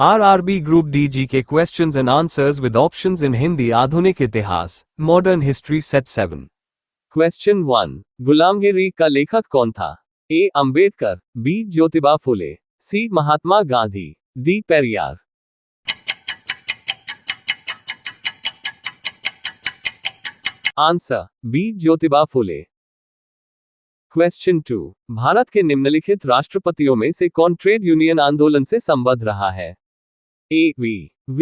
RRB Group D GK questions and answers with options in Hindi. आधुनिक इतिहास Modern History Set 7. Question 1. गुलामगिरी का लेखक कौन था? A. Ambedkar, B. Jyotiba Phule, C. Mahatma Gandhi, D. Periyar. Answer B. Jyotiba Phule. Question 2. Bharat के निम्नलिखित राष्ट्रपतियों में से कौन ट्रेड यूनियन आंदोलन से संबद्ध रहा है? A. V.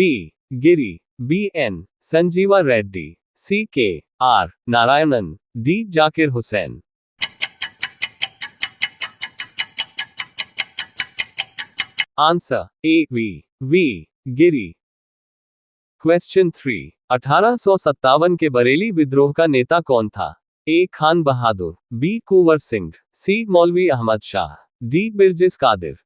Giri, B. N. Sanjiva Reddy, C. K. R. Narayanan, D. Zakir Hussain. Answer A. V. Giri. Question 3. 1857 के बरेली विद्रोह का नेता कौन था? A. Khan Bahadur, B. Kunwar Singh, C. Maulvi Ahmad Shah, D. Birjis Qadir.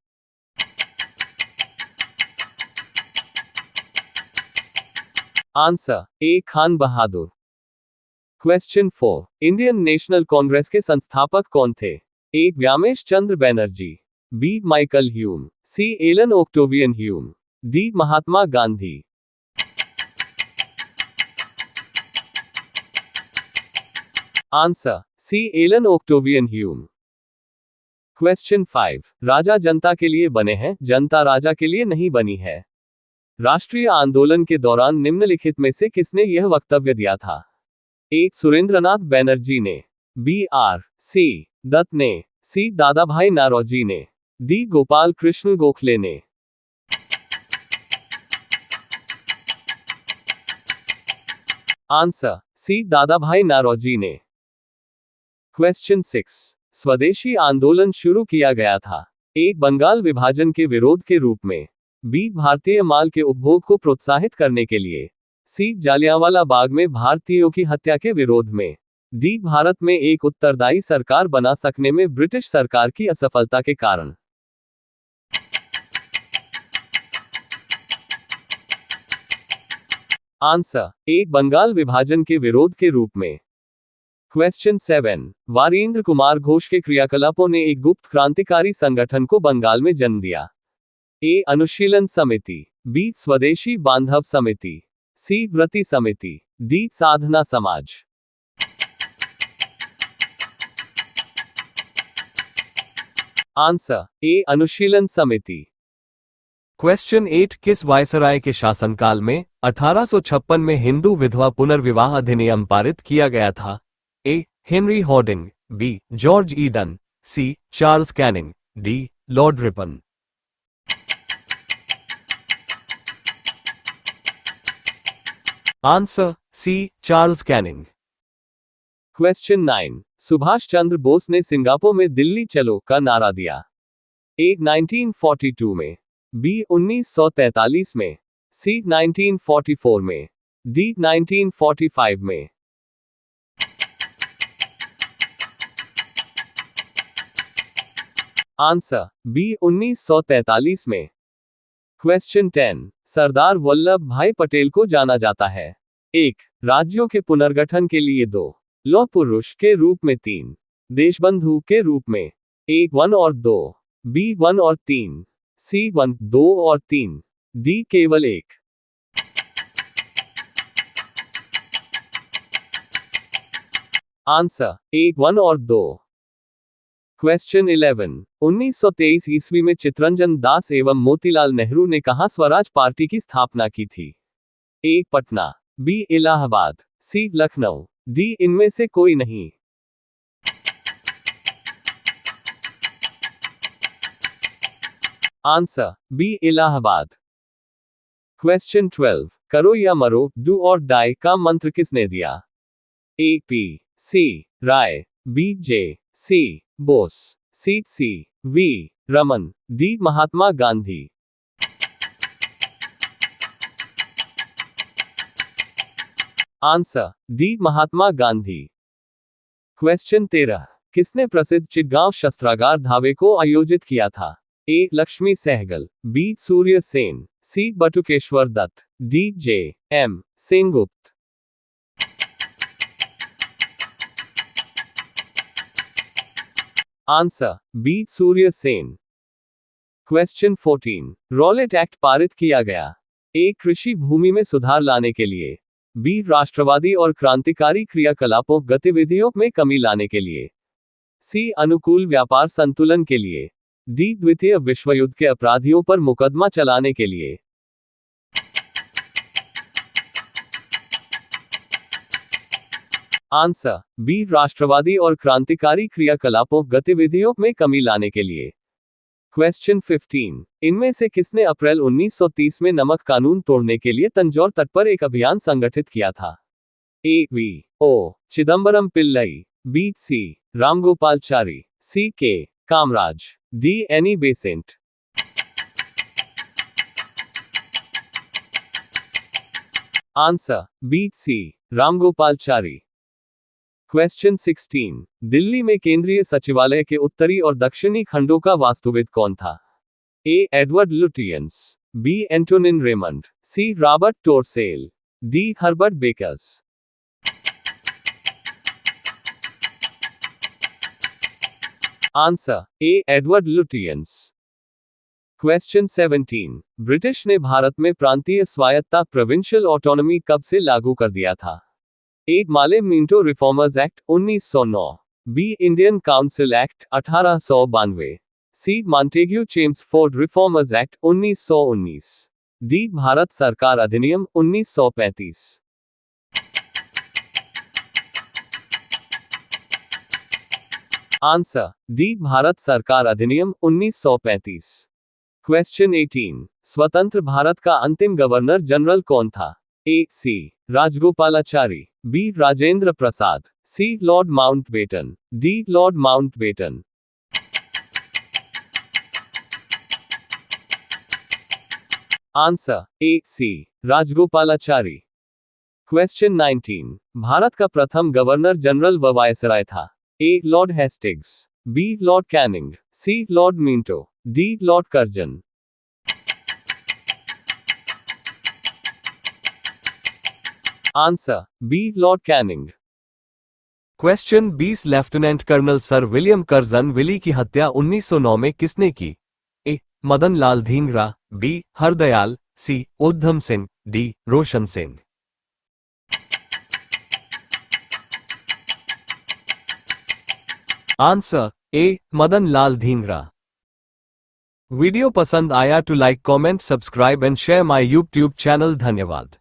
Answer A. Khan Bahadur. Question 4. Indian National Congress के संस्थापक कौन थे? A. Vyomesh Chandra Banerjee, B. Michael Hume, C. Allan Octavian Hume, D. Mahatma Gandhi. Answer C. Allan Octavian Hume. Question 5. राजा जनता के लिए बने हैं, जनता राजा के लिए नहीं बनी है. राष्ट्रीय आंदोलन के दौरान निम्नलिखित में से किसने यह वक्तव्य दिया था? A. सुरेंद्रनाथ बैनर्जी ने, B. R. C. दत्त ने, C. दादाभाई नारोजी ने, D. गोपाल कृष्ण गोखले ने. Answer C. दादाभाई नारोजी ने. Question 6. स्वदेशी आंदोलन शुरू किया गया था. A. बंगाल विभाजन के विरोध के रूप में, B. भारतीय माल के उपभोग को प्रोत्साहित करने के लिए, C. जालियांवाला बाग में भारतीयों की हत्या के विरोध में, D. भारत में एक उत्तरदायी सरकार बना सकने में ब्रिटिश सरकार की असफलता के कारण. Answer A. बंगाल विभाजन के विरोध के रूप में. Question 7. वारिंद्र कुमार घोष के क्रियाकलापों ने एक गुप्त क्रांतिकारी संगठन को बंगाल में जन्म दिया. A. अनुशीलन समिति, B. स्वदेशी बांधव समिति, C. व्रती समिति, D. साधना समाज. Answer A. अनुशीलन समिति. Question 8. किस वायसराय के शासनकाल में 1856 में हिंदू विधवा पुनर्विवाह अधिनियम पारित किया गया था? A. Henry Hardinge, B. George Eden, C. Charles Canning, D. Lord Ripon. Answer C. Charles Canning. Question 9. Subhash Chandra Bose ने सिंगापुर में दिल्ली चलो का नारा दिया. A. 1942 में, B. 1943 में, C. 1944 में, D. 1945 में. Answer B. 1943 में. Question 10. सरदार वल्लभ भाई पटेल को जाना जाता है. 1. राज्यों के पुनर्गठन के लिए, 2. लौह पुरुष के रूप में, 3. देशबंधु के रूप में. A. 1 और 2, B. 1 और 3, C. 1, 2 और 3, D. केवल 1. Answer A. 1 और 2. Question 11. 1923 ईस्वी में चितरंजन दास एवं मोतीलाल नेहरू ने कहां स्वराज पार्टी की स्थापना की थी? A. Patna, B. Allahabad, C. Lucknow, D. इनमें से कोई नहीं. Answer B. इलाहाबाद. Question 12. करो या मरो, डू और डाई का मंत्र किसने दिया? A. P. C. Roy, B. J. C. Bose, C. V. Raman, D. Mahatma Gandhi. Answer D. Mahatma Gandhi. Question 13. किसने प्रसिद्ध चिटगांव शस्त्रागार धावे को आयोजित किया था? A. Lakshmi Sahgal, B. Surya Sen, C. Batukeshwar Dutt, D. J. M. Sengupta. Answer B. Surya Sen. Question 14, Rowlatt act पारित किया गया। ए, कृषि भूमि में सुधार लाने के लिए। बी, राष्ट्रवादी और क्रांतिकारी क्रियाकलापों गतिविधियों में कमी लाने के लिए। सी, अनुकूल व्यापार संतुलन के लिए। डी, द्वितीय विश्व युद्ध के अपराधियों पर मुकदमा चलाने के लिए। आंसर बी, राष्ट्रवादी और क्रांतिकारी क्रियाकलापों गतिविधियों में कमी लाने के लिए। क्वेश्चन 15, इनमें से किसने अप्रैल 1930 में नमक कानून तोड़ने के लिए तंजौर तट पर एक अभियान संगठित किया था? A, V O Chidambaram Pillai. B, C, Ramgopalachari. C, K Kamaraj. D, Annie Besant. Answer B, C, Ramgopalachari. Question 16, Delhi में केंद्रीय सचिवालय के उत्तरी और दक्षिणी खंडों का वास्तुविद कौन था? A, Edward Lutyens. B, Antonin Raymond. C, Robert Torsell. D, Herbert Bakers. Answer A, Edward Lutyens. Question 17, British ने भारत में प्रांतीय स्वायत्तता प्रोविंशियल ऑटोनॉमी कब से लागू कर दिया था? A, Morley Minto reformers act 1909। B, Indian council act 1892। C, Montagu Chelmsford reformers act 1919। D, Bharat सरकार अधिनियम 1935। आंसर डी, भारत सरकार अधिनियम 1935। क्वेश्चन 18, स्वतंत्र भारत का अंतिम गवर्नर जनरल कौन था? A, C, Rajagopalachari. B, Rajendra Prasad. C, lord Mountbatten. D, lord Mountbatten. Answer A, C, Rajagopalachari. Question 19, Bharat का प्रथम गवर्नर जनरल व वायसराय था? A, lord Hastings. B, lord Canning. C, lord Minto. D, lord Curzon. Answer B, lord Canning. Question 20, lieutenant colonel sir William Curzon Wyllie की हत्या 1909 में किसने की? A, Madan Lal Dhingra. B, Hardayal. C, Udham Singh. D, Roshan Singh. Answer A, Madan Lal Dhingra. Video पसंद आया तो like, comment, subscribe and share my YouTube channel. धन्यवाद।